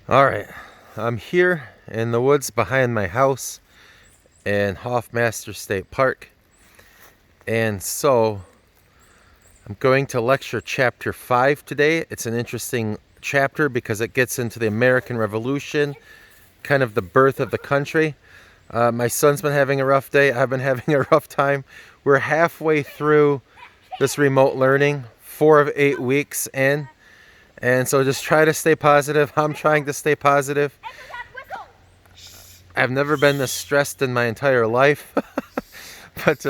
All right, I'm here in the woods behind my house in Hoffmaster State Park, and so I'm going to lecture chapter 5 today. It's an interesting chapter because it gets into the American Revolution, kind of the birth of the country. My son's been having a rough day. I've been having a rough time. We're halfway through this remote learning, 4 of 8 weeks in. And so just try to stay positive. I'm trying to stay positive. I've never been this stressed in my entire life. But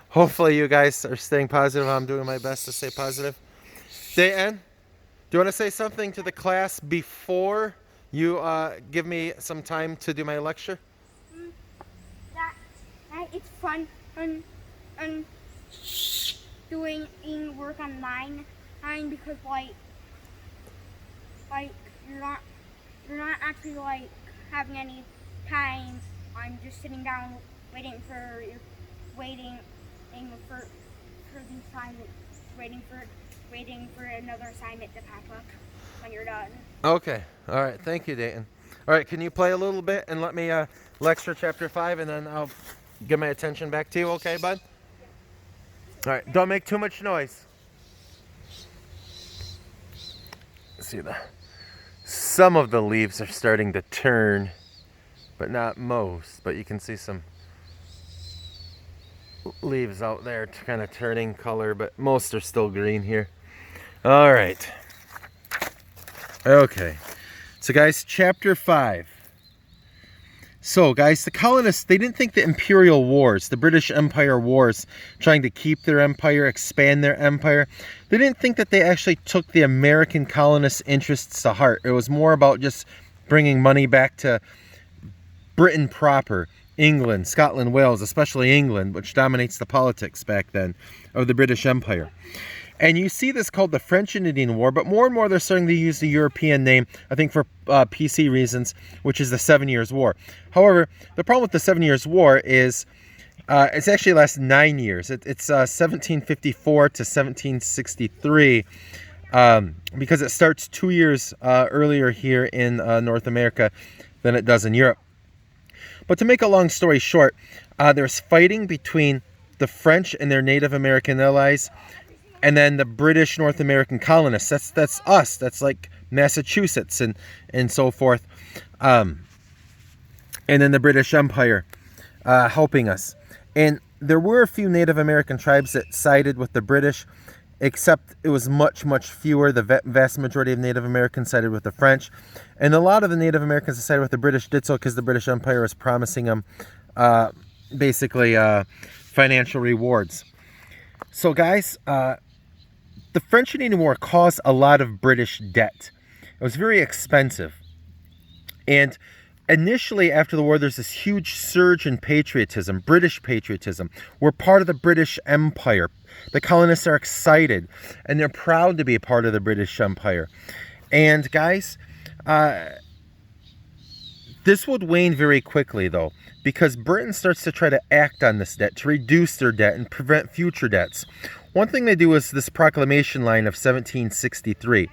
hopefully you guys are staying positive. I'm doing my best to stay positive. Dayton, do you want to say something to the class before you give me some time to do my lecture? That it's fun and doing work online because like you're not actually like having any time. I'm just sitting down waiting for the assignment, waiting for another assignment to pop up when you're done. Okay. All right. Thank you, Dayton. All right. Can you play a little bit and let me lecture chapter 5, and then I'll give my attention back to you, okay, bud? All right. Don't make too much noise. See, some of the leaves are starting to turn, but not most. But you can see some leaves out there kind of turning color, but most are still green here. All right. Okay. So, guys, chapter 5. So, guys, the colonists, they didn't think the imperial wars, the British Empire wars, trying to keep their empire, expand their empire, they didn't think that they actually took the American colonists' interests to heart. It was more about just bringing money back to Britain proper, England, Scotland, Wales, especially England, which dominates the politics back then of the British Empire. And you see this called the French and Indian War, but more and more they're starting to use the European name, I think for PC reasons, which is the 7 Years' War. However, the problem with the 7 Years' War is it's actually lasts 9 years. It's 1754 to 1763 because it starts 2 years earlier here in North America than it does in Europe. But to make a long story short, there's fighting between the French and their Native American allies, and then the British North American colonists. That's us. That's like Massachusetts and so forth. And then the British Empire helping us. And there were a few Native American tribes that sided with the British, except it was much, much fewer. The vast majority of Native Americans sided with the French. And a lot of the Native Americans that sided with the British did so because the British Empire was promising them basically financial rewards. So, guys, the French and Indian War caused a lot of British debt. It was very expensive. And initially, after the war, there's this huge surge in patriotism, British patriotism. We're part of the British Empire. The colonists are excited, and they're proud to be a part of the British Empire. And guys, this would wane very quickly, though, because Britain starts to try to act on this debt, to reduce their debt and prevent future debts. One thing they do is this proclamation line of 1763.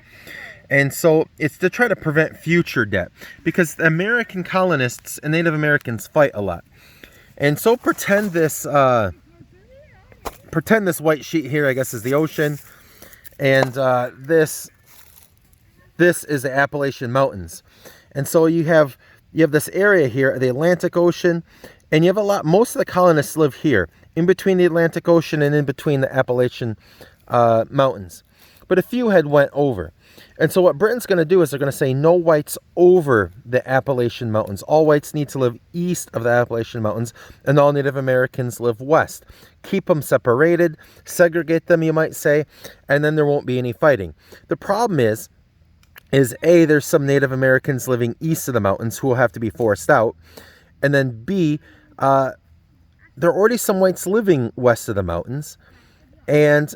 And so it's to try to prevent future debt, because the American colonists and Native Americans fight a lot. And so pretend this white sheet here, I guess, is the ocean. And this is the Appalachian Mountains. And so you have this area here, the Atlantic Ocean, and you have most of the colonists live here, in between the Atlantic Ocean and in between the Appalachian Mountains. But a few had went over. And so what Britain's going to do is they're going to say no whites over the Appalachian Mountains. All whites need to live east of the Appalachian Mountains, and all Native Americans live west. Keep them separated, segregate them, you might say, and then there won't be any fighting. The problem is A, there's some Native Americans living east of the mountains who will have to be forced out, and then B, there are already some whites living west of the mountains, and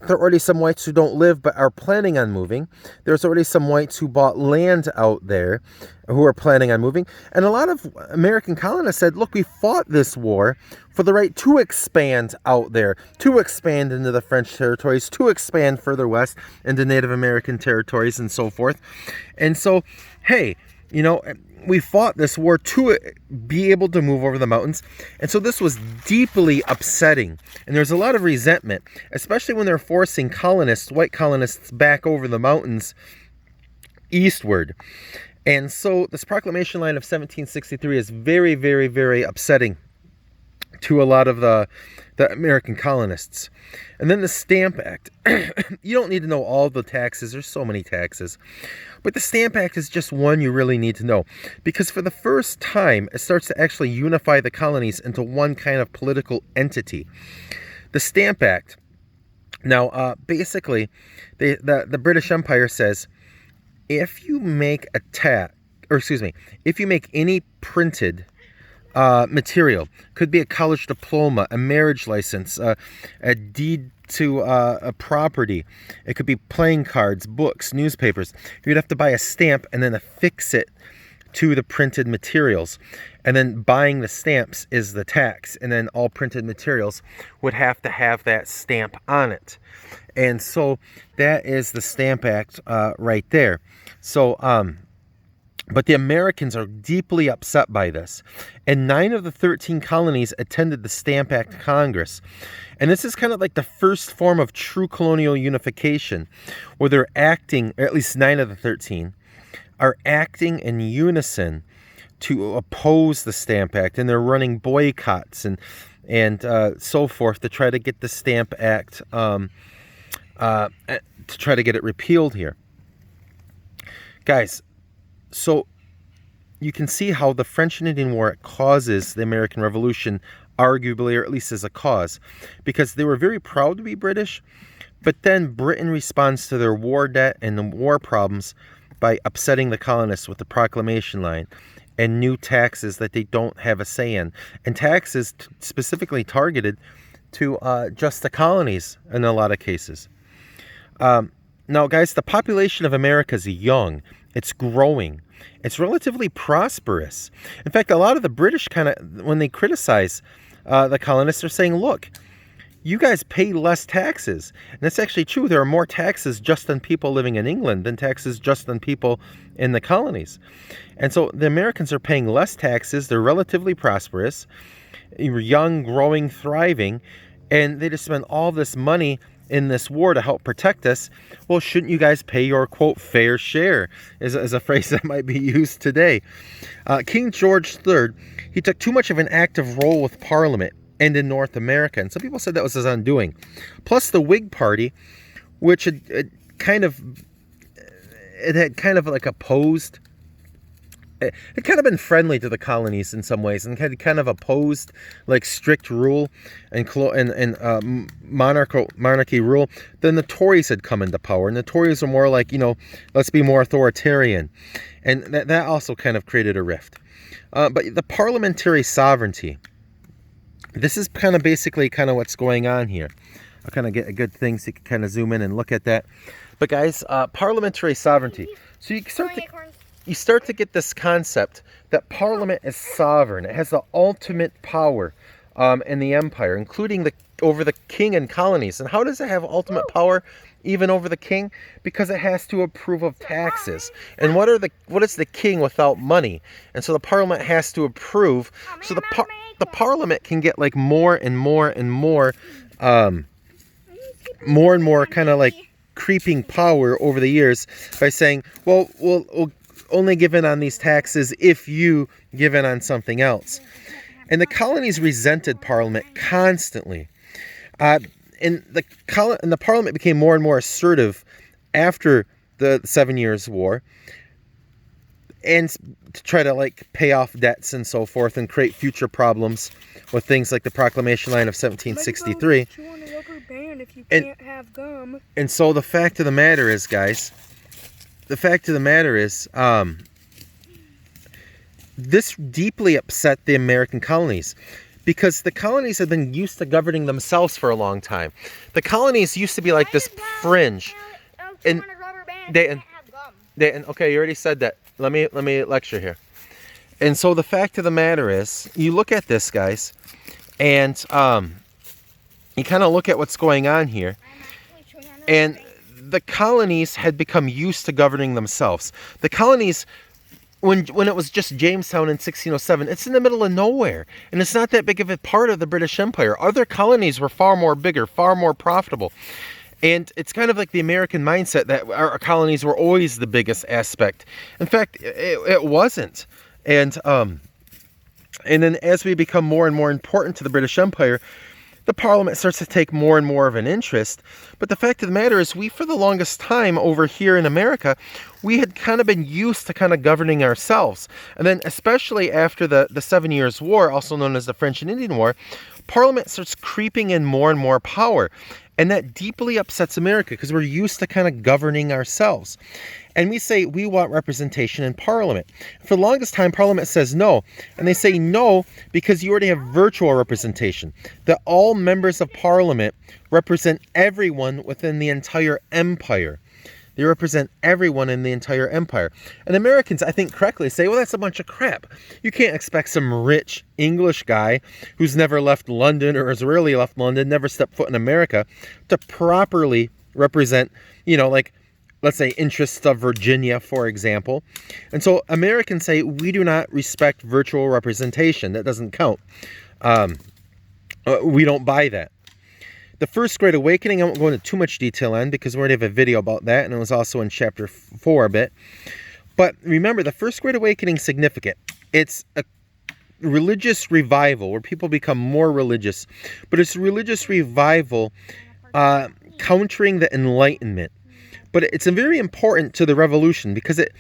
there are already some whites who don't live but are planning on moving. There's already some whites who bought land out there who are planning on moving. And a lot of American colonists said, look, we fought this war for the right to expand out there, to expand into the French territories, to expand further west into Native American territories and so forth. And so, hey, you know, we fought this war to be able to move over the mountains. And so this was deeply upsetting. And there's a lot of resentment, especially when they're forcing colonists, white colonists, back over the mountains eastward. And so this proclamation line of 1763 is very, very, very upsetting to a lot of the American colonists. And then the Stamp Act. You don't need to know all the taxes. There's so many taxes. But the Stamp Act is just one you really need to know. Because for the first time, it starts to actually unify the colonies into one kind of political entity. The Stamp Act. Now, basically, the British Empire says, if you make if you make any printed material, could be a college diploma, a marriage license, a deed to a property, it could be playing cards, books, newspapers, you'd have to buy a stamp and then affix it to the printed materials. And then buying the stamps is the tax. And then all printed materials would have to have that stamp on it. And so that is the Stamp Act right there. So, but the Americans are deeply upset by this. And 9 of the 13 colonies attended the Stamp Act Congress. And this is kind of like the first form of true colonial unification, where they're acting, or at least 9 of the 13, are acting in unison to oppose the Stamp Act. And they're running boycotts and so forth to try to get the Stamp Act, to try to get it repealed here. Guys, so you can see how the French and Indian War causes the American Revolution, arguably, or at least as a cause, because they were very proud to be British, but then Britain responds to their war debt and the war problems by upsetting the colonists with the proclamation line and new taxes that they don't have a say in, and taxes specifically targeted to just the colonies in a lot of cases. Now, guys, the population of America is young. It's growing. It's relatively prosperous. In fact, a lot of the British when they criticize the colonists, are saying, look, you guys pay less taxes. And it's actually true. There are more taxes just on people living in England than taxes just on people in the colonies. And so the Americans are paying less taxes. They're relatively prosperous, young, growing, thriving, and they just spend all this money in this war to help protect us. Well, shouldn't you guys pay your, quote, fair share, is a phrase that might be used today. King George III, he took too much of an active role with Parliament and in North America, and some people said that was his undoing. Plus the Whig Party, which had kind of like opposed, it had kind of been friendly to the colonies in some ways, and had kind of opposed like strict rule and monarchy rule. Then the Tories had come into power, and the Tories were more like, let's be more authoritarian, and that also kind of created a rift. But the parliamentary sovereignty, this is kind of basically what's going on here. I'll kind of get a good thing so you can kind of zoom in and look at that. But guys, parliamentary sovereignty. So you start to get this concept that Parliament is sovereign. It has the ultimate power in the empire, including over the king and colonies. And how does it have ultimate power even over the king? Because it has to approve of taxes. And what is the king without money? And so the Parliament has to approve. So the Parliament can get like more and more kind of like creeping power over the years by saying, well, we'll only give in on these taxes if you give in on something else. And the colonies resented Parliament constantly. And the Parliament became more and more assertive after the 7 Years' War, and to try to like pay off debts and so forth and create future problems with things like the Proclamation Line of 1763. And so the fact of the matter is, guys, this deeply upset the American colonies, because the colonies have been used to governing themselves for a long time. The colonies used to be like this fringe. And okay, you already said that. Let me lecture here. And so the fact of the matter is, you look at this, guys, and you kind of look at what's going on here, and the colonies had become used to governing themselves. The colonies, when it was just Jamestown in 1607, it's in the middle of nowhere, and it's not that big of a part of the British Empire. Other colonies were far more bigger, far more profitable. And it's kind of like the American mindset that our colonies were always the biggest aspect. In fact, it wasn't. And then as we become more and more important to the British Empire, the Parliament starts to take more and more of an interest. But the fact of the matter is, we, for the longest time over here in America, we had kind of been used to kind of governing ourselves. And then especially after the 7 Years' War, also known as the French and Indian War, Parliament starts creeping in more and more power. And that deeply upsets America because we're used to kind of governing ourselves. And we say we want representation in Parliament. For the longest time, Parliament says no. And they say no because you already have virtual representation. That all members of Parliament represent everyone within the entire empire. They represent everyone in the entire empire. And Americans, I think correctly, say, well, that's a bunch of crap. You can't expect some rich English guy who's never left London or has rarely left London, never stepped foot in America, to properly represent, like, let's say, interests of Virginia, for example. And so Americans say, we do not respect virtual representation. That doesn't count. We don't buy that. The First Great Awakening, I won't go into too much detail on because we already have a video about that, and it was also in chapter 4 a bit. But remember, the First Great Awakening is significant. It's a religious revival where people become more religious, but it's religious revival countering the Enlightenment. But it's very important to the Revolution because it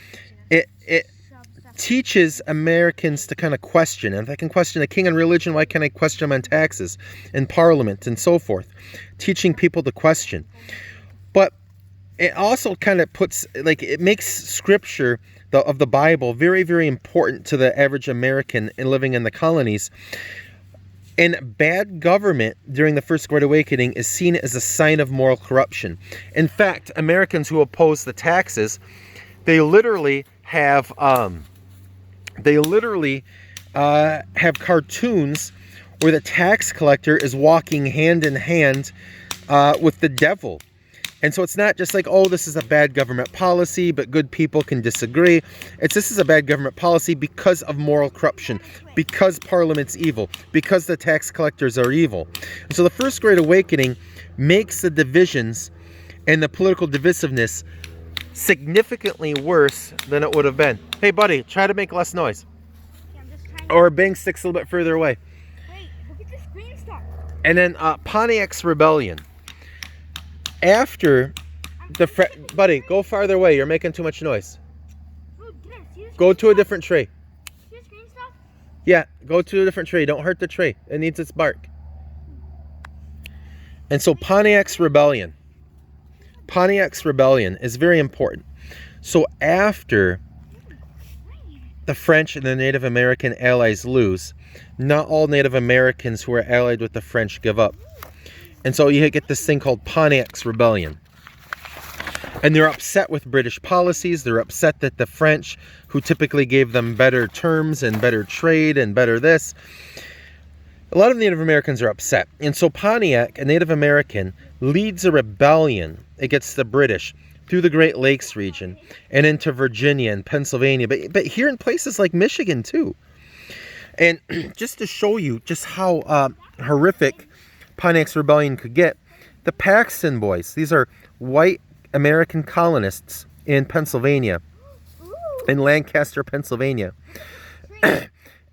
teaches Americans to kind of question. And if I can question a king on religion, why can't I question him on taxes and Parliament and so forth? Teaching people to question. But it also kind of puts, it makes scripture of the Bible very, very important to the average American living in the colonies. And bad government during the First Great Awakening is seen as a sign of moral corruption. In fact, Americans who oppose the taxes, they literally have cartoons where the tax collector is walking hand in hand with the devil. And so it's not just like, oh, this is a bad government policy, but good people can disagree. This is a bad government policy because of moral corruption, because Parliament's evil, because the tax collectors are evil. And so the First Great Awakening makes the divisions and the political divisiveness significantly worse than it would have been. Hey, buddy, try to make less noise. Yeah, I'm just trying Or bang sticks a little bit further away. Wait, look at this green stuff. And then Pontiac's Rebellion. After the... Buddy, go farther away. You're making too much noise. Go to a different tree. See this green stuff? Yeah, go to a different tree. Don't hurt the tree. It needs its bark. And so Pontiac's Rebellion. Pontiac's Rebellion is very important. So after the French and the Native American allies lose, not all Native Americans who are allied with the French give up. And so you get this thing called Pontiac's Rebellion. And they're upset with British policies. They're upset that the French, who typically gave them better terms and better trade and better this, a lot of Native Americans are upset. And so Pontiac, a Native American, leads a rebellion against the British through the Great Lakes region and into Virginia and Pennsylvania, but here in places like Michigan too. And just to show you just how horrific Pontiac's Rebellion could get, the Paxton Boys, these are white American colonists in Pennsylvania, in Lancaster, Pennsylvania.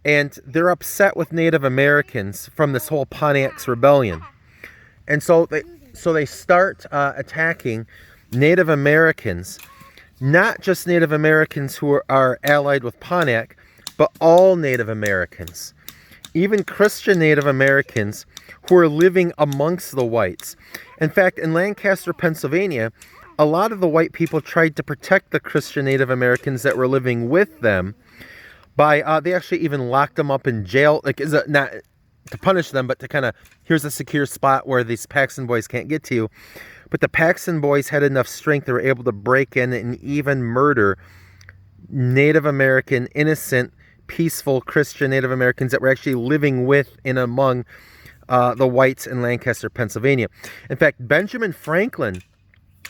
And they're upset with Native Americans from this whole Pontiac's Rebellion. And so they start attacking Native Americans, not just Native Americans who are allied with Pontiac, but all Native Americans, even Christian Native Americans who are living amongst the whites. In fact, in Lancaster, Pennsylvania, a lot of the white people tried to protect the Christian Native Americans that were living with them by, they actually even locked them up in jail. Like, is it not, to punish them, but to kind of, here's a secure spot where these Paxton boys can't get to you. But the Paxton boys had enough strength, they were able to break in and even murder Native American, innocent, peaceful Christian Native Americans that were actually living with and among the whites in Lancaster, Pennsylvania. In fact, Benjamin Franklin,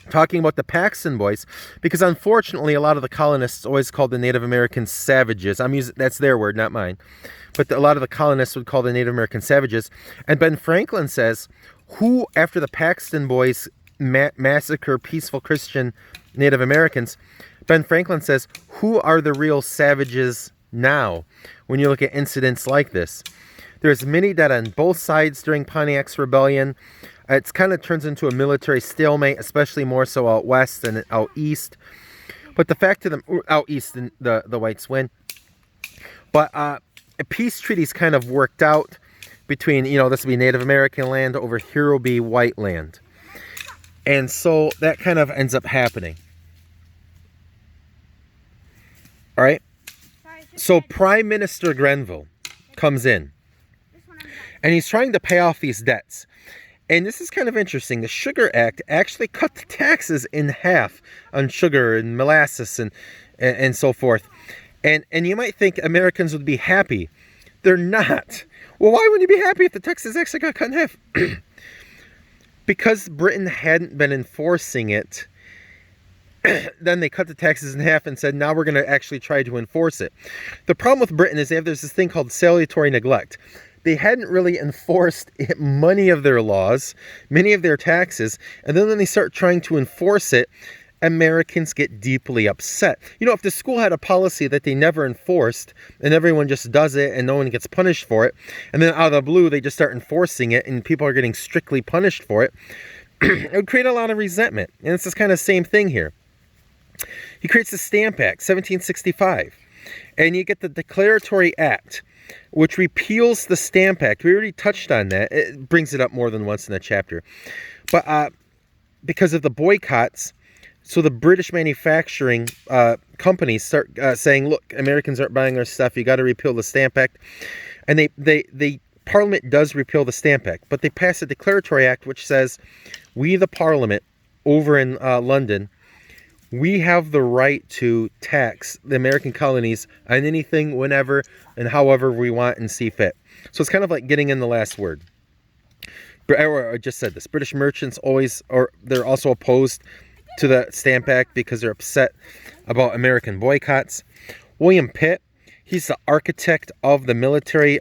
talking about the Paxton boys, because unfortunately a lot of the colonists always called the Native Americans savages. That's their word, not mine. But a lot of the colonists would call the Native American savages. And Ben Franklin says, who, after the Paxton boys massacre peaceful Christian Native Americans, Ben Franklin says, who are the real savages now when you look at incidents like this? There's many dead on both sides during Pontiac's Rebellion. It's kind of turns into a military stalemate, especially more so out west than out east. But the fact of them, out east, the whites win. But peace treaties kind of worked out between, this will be Native American land, over here will be white land. And so that kind of ends up happening. All right. So Prime Minister Grenville comes in, and he's trying to pay off these debts. And this is kind of interesting. The Sugar Act actually cut the taxes in half on sugar and molasses and so forth. And you might think Americans would be happy. They're not. Well, why wouldn't you be happy if the taxes actually got cut in half? Because Britain hadn't been enforcing it, then they cut the taxes in half and said, now we're going to actually try to enforce it. The problem with Britain is there's this thing called salutary neglect. They hadn't really enforced many of their laws, many of their taxes, and then when they start trying to enforce it, Americans get deeply upset. If the school had a policy that they never enforced, and everyone just does it and no one gets punished for it, and then out of the blue they just start enforcing it and people are getting strictly punished for it, it would create a lot of resentment. And it's this kind of same thing here. He creates the Stamp Act, 1765, and you get the Declaratory Act, which repeals the Stamp Act. We already touched on that. It brings it up more than once in the chapter. But because of the boycotts, so the British manufacturing companies start saying, look, Americans aren't buying our stuff. You got to repeal the Stamp Act. And they Parliament does repeal the Stamp Act, but they pass a Declaratory Act which says, we, the Parliament, over in London, we have the right to tax the American colonies on anything, whenever, and however we want and see fit. So it's kind of like getting in the last word. I just said this. British merchants they're also opposed to the Stamp Act because they're upset about American boycotts. William Pitt, he's the architect of the military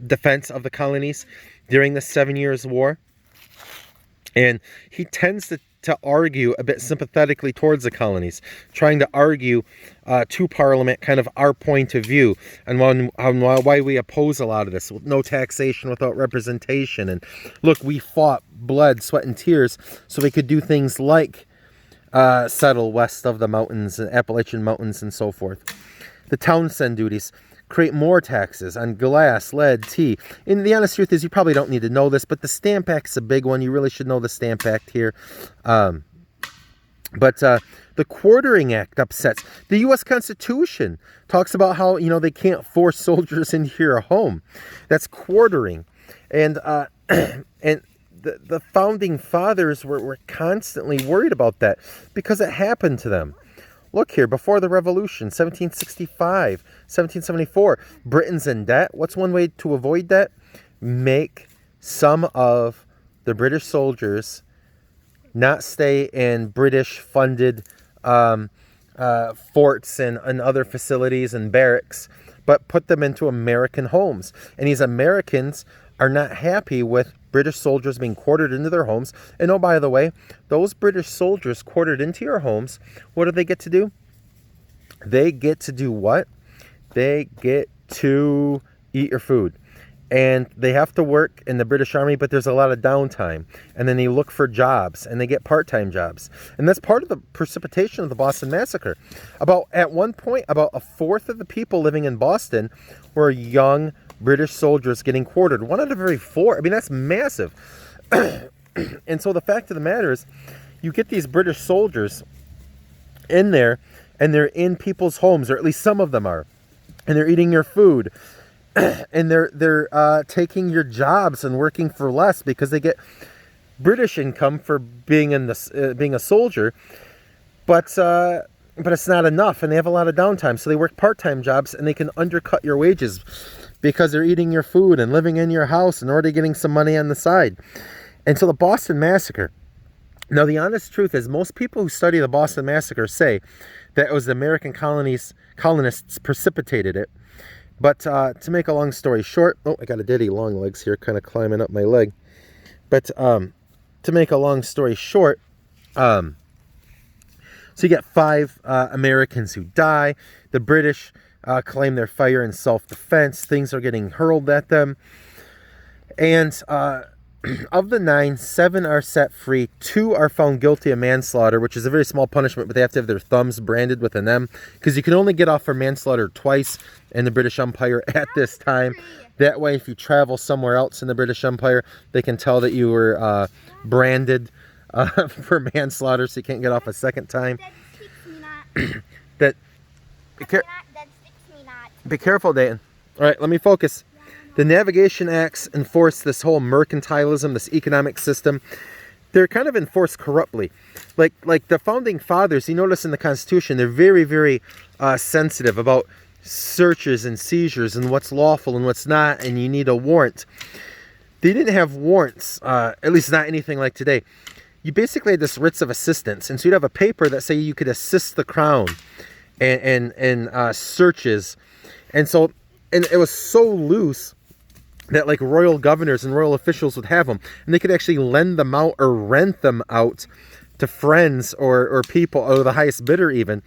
defense of the colonies during the 7 Years' War. And he tends to argue a bit sympathetically towards the colonies, trying to argue to Parliament kind of our point of view and why we oppose a lot of this. No taxation without representation. And look, we fought blood, sweat, and tears so we could do things like settle west of the mountains, Appalachian Mountains, and so forth. The Townshend duties create more taxes on glass, lead, tea. And the honest truth is you probably don't need to know this, but the Stamp Act's a big one. You really should know the Stamp Act here. But the Quartering Act upsets. The U.S. Constitution talks about how, they can't force soldiers into your home. That's quartering. And and the Founding Fathers were constantly worried about that because it happened to them. Look here, before the Revolution, 1765, 1774, Britain's in debt. What's one way to avoid debt? Make some of the British soldiers not stay in British-funded forts and other facilities and barracks, but put them into American homes. And these Americans are not happy with British soldiers being quartered into their homes. And oh, by the way, those British soldiers quartered into your homes, what do they get to do? They get to do what? They get to eat your food. And they have to work in the British Army, but there's a lot of downtime. And then they look for jobs, and they get part-time jobs. And that's part of the precipitation of the Boston Massacre. At one point, about a fourth of the people living in Boston were young British soldiers getting quartered. One out of every four. I mean, that's massive. And so the fact of the matter is, you get these British soldiers in there, and they're in people's homes, or at least some of them are. And they're eating your food. and they're taking your jobs and working for less because they get British income for being being a soldier, but it's not enough, and they have a lot of downtime, so they work part-time jobs and they can undercut your wages because they're eating your food and living in your house and already getting some money on the side. And so the Boston Massacre. Now, the honest truth is most people who study the Boston Massacre say that it was the American colonists precipitated it. But to make a long story short, oh, I got a daddy long legs here kind of climbing up my leg. But to make a long story short, so you get 5 Americans who die. The British claim their fire in self-defense. Things are getting hurled at them. And of the 9, 7 are set free. 2 are found guilty of manslaughter, which is a very small punishment, but they have to have their thumbs branded with an M, because you can only get off for manslaughter twice in the British Empire at this time. That way, if you travel somewhere else in the British Empire, they can tell that you were branded for manslaughter, so you can't get off a second time. Be careful, Dayton. All right, let me focus. The Navigation Acts enforce this whole mercantilism, this economic system. They're kind of enforced corruptly. Like the founding fathers, you notice in the Constitution, they're very, very sensitive about searches and seizures and what's lawful and what's not, and you need a warrant. They didn't have warrants, at least not anything like today. You basically had this writs of assistance, and so you'd have a paper that say you could assist the crown and searches, and it was so loose that like royal governors and royal officials would have them, and they could actually lend them out or rent them out to friends or people, or the highest bidder even,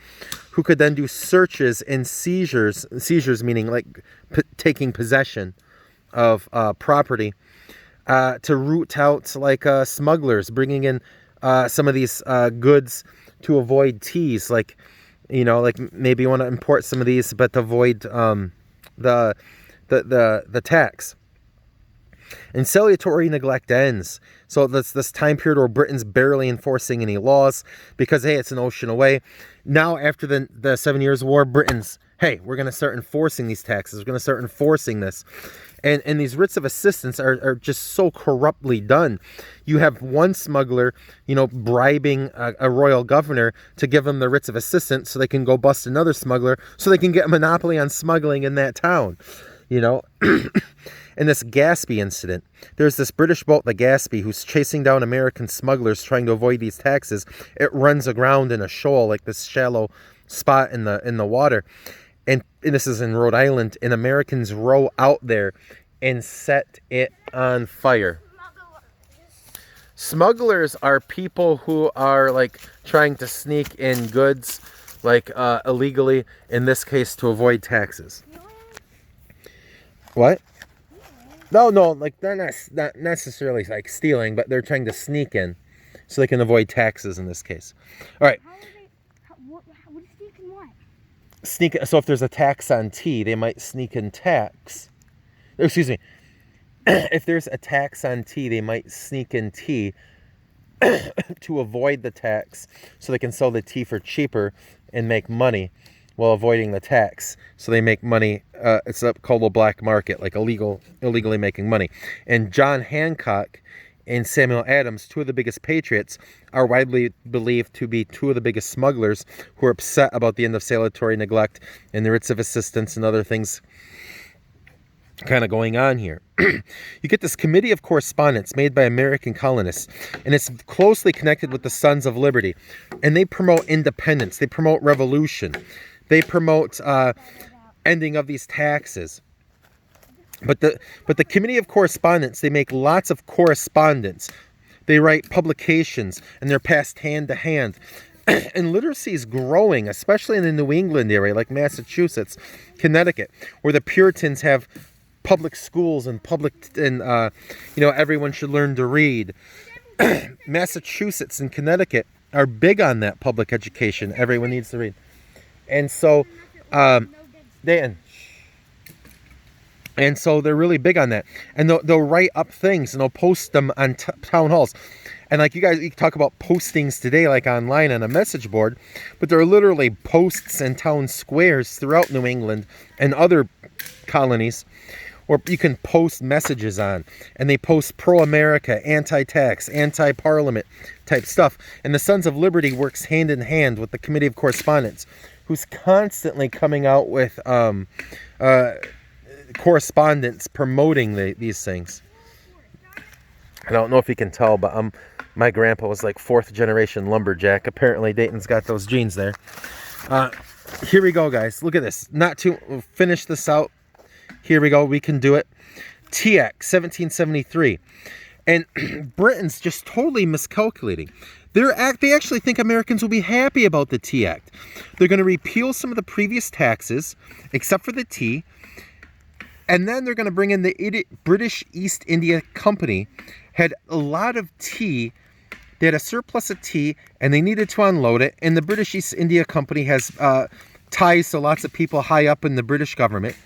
who could then do searches and seizures meaning like taking possession of property, to root out like smugglers bringing in some of these goods to avoid teas, like maybe you want to import some of these but to avoid the tax. And salutary neglect ends. So this time period where Britain's barely enforcing any laws because, hey, it's an ocean away. Now, after the 7 Years' War, Britain's, hey, we're going to start enforcing these taxes. We're going to start enforcing this. And these writs of assistance are just so corruptly done. You have one smuggler, bribing a royal governor to give them the writs of assistance so they can go bust another smuggler so they can get a monopoly on smuggling in that town, In this Gaspee incident, there's this British boat, the Gaspee, who's chasing down American smugglers trying to avoid these taxes. It runs aground in a shoal, like this shallow spot in the water. And this is in Rhode Island, and Americans row out there and set it on fire. Smugglers are people who are like trying to sneak in goods, like illegally, in this case to avoid taxes. What? No, like they're not necessarily like stealing, but they're trying to sneak in so they can avoid taxes in this case. All right. What is sneaking what? So if there's a tax on tea, they might sneak in tax. Excuse me. If there's a tax on tea, they might sneak in tea to avoid the tax so they can sell the tea for cheaper and make money while avoiding the tax. So they make money. It's called a black market, like illegally making money. And John Hancock and Samuel Adams, 2 of the biggest patriots, are widely believed to be 2 of the biggest smugglers who are upset about the end of salutary neglect and the writs of assistance and other things kind of going on here. You get this Committee of Correspondence made by American colonists, and it's closely connected with the Sons of Liberty, and they promote independence, they promote revolution, they promote ending of these taxes. But the Committee of Correspondence, they make lots of correspondence, they write publications, and they're passed hand to hand. And literacy is growing, especially in the New England area, like Massachusetts, Connecticut, where the Puritans have public schools and everyone should learn to read. Massachusetts and Connecticut are big on that public education. Everyone needs to read. And so, they're really big on that. And they'll write up things and they'll post them on town halls. And like you talk about postings today, like online on a message board, but there are literally posts in town squares throughout New England and other colonies where you can post messages on, and they post pro-America, anti-tax, anti-parliament type stuff. And the Sons of Liberty works hand in hand with the Committee of Correspondence, who's constantly coming out with correspondence promoting these things. I don't know if you can tell, but my grandpa was like 4th generation lumberjack. Apparently Dayton's got those genes there. Here we go, guys. Look at this. We'll finish this out. Here we go. We can do it. Tea Act, 1773. And Britain's just totally miscalculating. They actually think Americans will be happy about the Tea Act. They're going to repeal some of the previous taxes, except for the tea. And then they're going to bring in the British East India Company. Had a lot of tea. They had a surplus of tea, and they needed to unload it. And the British East India Company has ties to lots of people high up in the British government.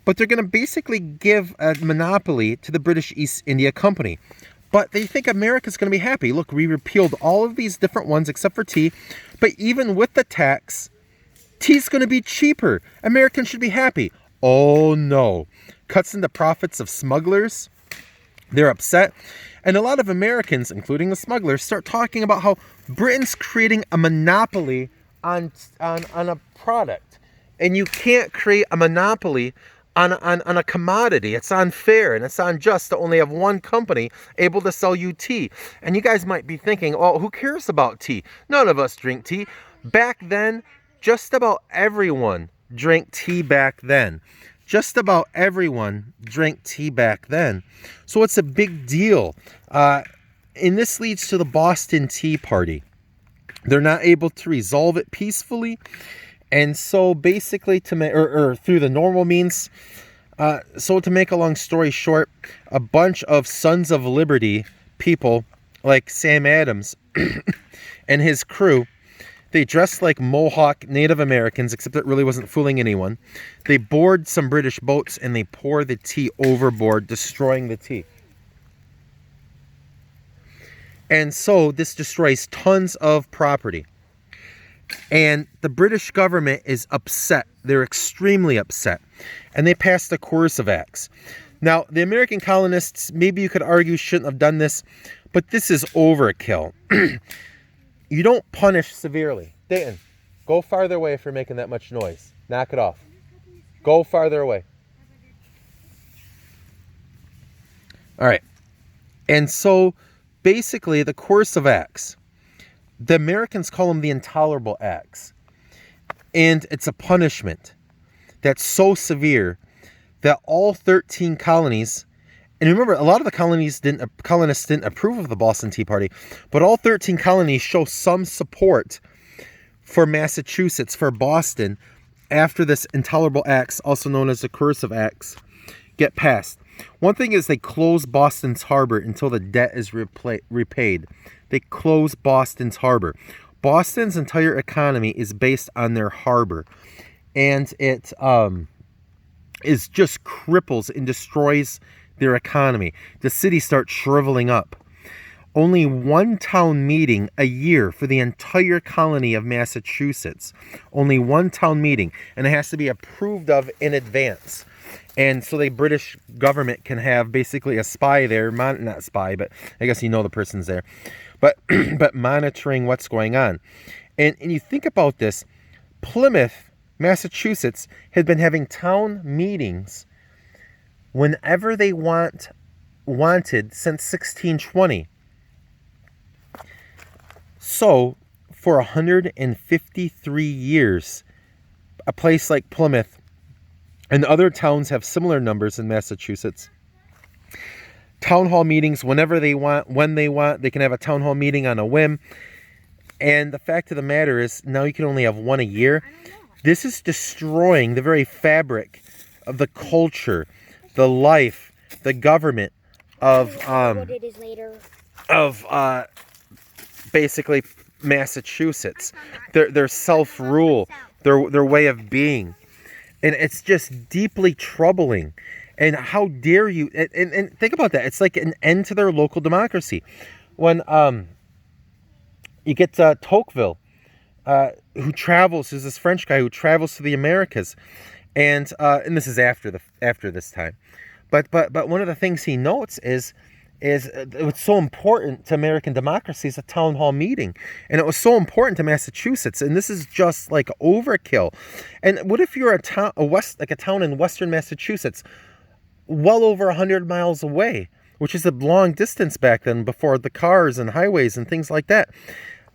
But they're going to basically give a monopoly to the British East India Company. But they think America's going to be happy. Look, we repealed all of these different ones except for tea. But even with the tax, tea's going to be cheaper. Americans should be happy. Oh no. Cuts in the profits of smugglers. They're upset. And a lot of Americans, including the smugglers, start talking about how Britain's creating a monopoly on a product. And you can't create a monopoly on a commodity. It's unfair and it's unjust to only have one company able to sell you tea. And you guys might be thinking, oh, who cares about tea? None of us drink tea. Back then, just about everyone drank tea back then. Just about everyone drank tea back then. So it's a big deal. And this leads to the Boston Tea Party. They're not able to resolve it peacefully. And so basically, through the normal means, so to make a long story short, a bunch of Sons of Liberty people like Sam Adams and his crew, they dressed like Mohawk Native Americans, except it really wasn't fooling anyone. They board some British boats and they pour the tea overboard, destroying the tea. And so this destroys tons of property. And the British government is upset. They're extremely upset. And they passed the Coercive Acts. Now, the American colonists, maybe you could argue, shouldn't have done this, but this is overkill. You don't punish severely. Dayton, go farther away if you're making that much noise. Knock it off. Go farther away. All right. And so, basically, the Coercive Acts, the Americans call them the Intolerable Acts. And it's a punishment that's so severe that all 13 colonies, and remember, a lot of the colonists didn't approve of the Boston Tea Party, but all 13 colonies show some support for Massachusetts, for Boston, after this Intolerable Acts, also known as the Coercive Acts, get passed. One thing is they close Boston's harbor until the debt is repaid. They close Boston's harbor. Boston's entire economy is based on their harbor, and it is just cripples and destroys their economy. The city starts shriveling up. Only one town meeting a year for the entire colony of Massachusetts. Only one town meeting, and it has to be approved of in advance. And so the British government can have basically a spy there, not spy, but I guess the person's there, but monitoring what's going on. And you think about this, Plymouth, Massachusetts, had been having town meetings whenever they wanted since 1620. So, for 153 years, a place like Plymouth, and other towns have similar numbers in Massachusetts, town hall meetings whenever they want, when they want. They can have a town hall meeting on a whim. And the fact of the matter is, now you can only have one a year. This is destroying the very fabric of the culture, the life, the government of basically Massachusetts, their self-rule, their way of being. And it's just deeply troubling. And how dare you, and think about that, it's like an end to their local democracy. when you get Tocqueville, who's this French guy who travels to the Americas, and this is after this time, but one of the things he notes is what's so important to American democracy is a town hall meeting, and it was so important to Massachusetts, and this is just like overkill. And what if you're a town in western Massachusetts, well over 100 miles away, which is a long distance back then before the cars and highways and things like that.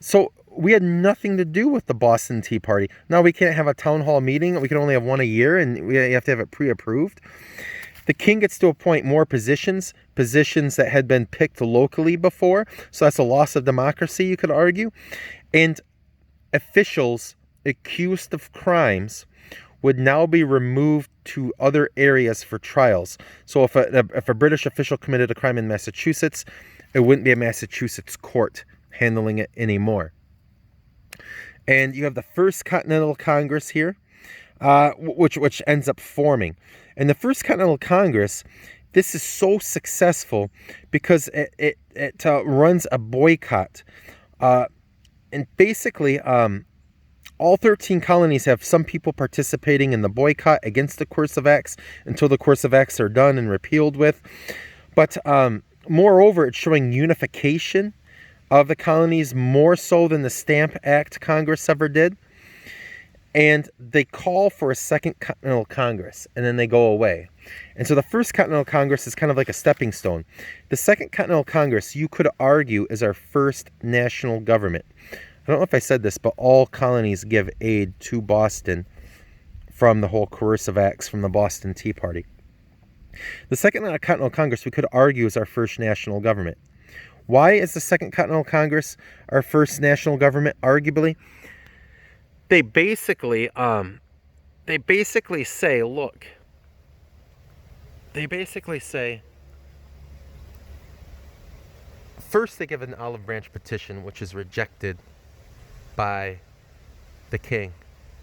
So we had nothing to do with the Boston Tea Party. Now we can't have a town hall meeting. We can only have one a year, and we have to have it pre-approved. The king gets to appoint more positions that had been picked locally before. So that's a loss of democracy, you could argue. And officials accused of crimes would now be removed to other areas for trials. So if a British official committed a crime in Massachusetts, it wouldn't be a Massachusetts court handling it anymore. And you have the First Continental Congress here, which ends up forming. And the First Continental Congress, this is so successful because it runs a boycott. And basically, all 13 colonies have some people participating in the boycott against the Coercive Acts until the Coercive Acts are done and repealed with. But moreover, it's showing unification of the colonies more so than the Stamp Act Congress ever did. And they call for a Second Continental Congress, and then they go away. And so the First Continental Congress is kind of like a stepping stone. The Second Continental Congress, you could argue, is our first national government. I don't know if I said this, but all colonies give aid to Boston from the whole Coercive Acts from the Boston Tea Party. The Second Continental Congress, we could argue, is our first national government. Why is the Second Continental Congress our first national government, arguably? They basically say, look, first they give an olive branch petition, which is rejected by the king.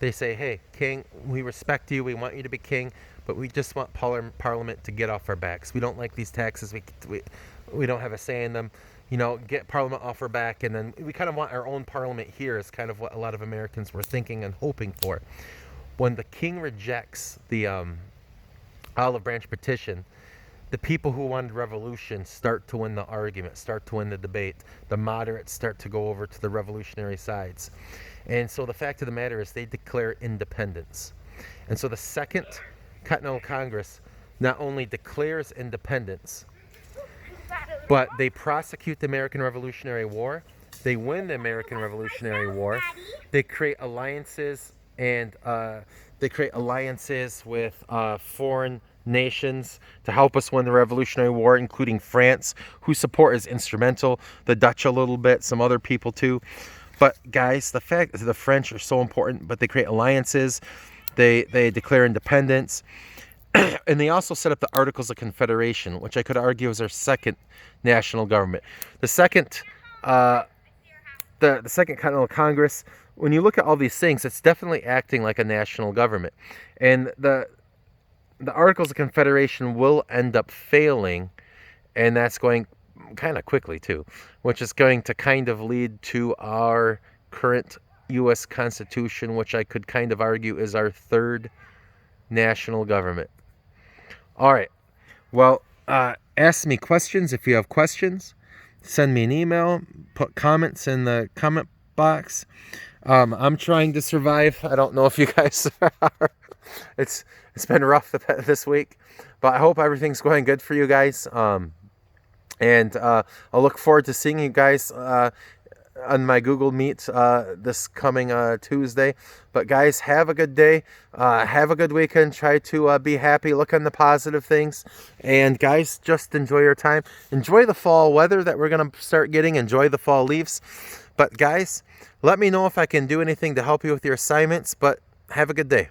They say, hey, king, we respect you, we want you to be king, but we just want parliament to get off our backs. We don't like these taxes, we don't have a say in them. Get parliament off our back, and then we kind of want our own parliament here is kind of what a lot of Americans were thinking and hoping for. When the king rejects the olive branch petition, the people who wanted revolution start to win the argument, start to win the debate. The moderates start to go over to the revolutionary sides. And so the fact of the matter is they declare independence. And so the Second Continental Congress not only declares independence, but they prosecute the American Revolutionary War. They win the American Revolutionary War. They create alliances with foreign nations to help us win the Revolutionary War, including France, whose support is instrumental. The Dutch a little bit, some other people too. But guys, the fact that the French are so important, but they create alliances. They declare independence. And they also set up the Articles of Confederation, which I could argue is our second national government. The second Continental Congress, when you look at all these things, it's definitely acting like a national government. And the Articles of Confederation will end up failing, and that's going kind of quickly too, which is going to kind of lead to our current U.S. Constitution, which I could kind of argue is our third national government. All right. Well, ask me questions if you have questions. Send me an email. Put comments in the comment box. I'm trying to survive. I don't know if you guys are. It's been rough this week, but I hope everything's going good for you guys. And I'll look forward to seeing you guys on my Google Meet this coming Tuesday. But guys, have a good day. Have a good weekend. Try to be happy. Look on the positive things. And guys, just enjoy your time. Enjoy the fall weather that we're going to start getting. Enjoy the fall leaves. But guys, let me know if I can do anything to help you with your assignments. But have a good day.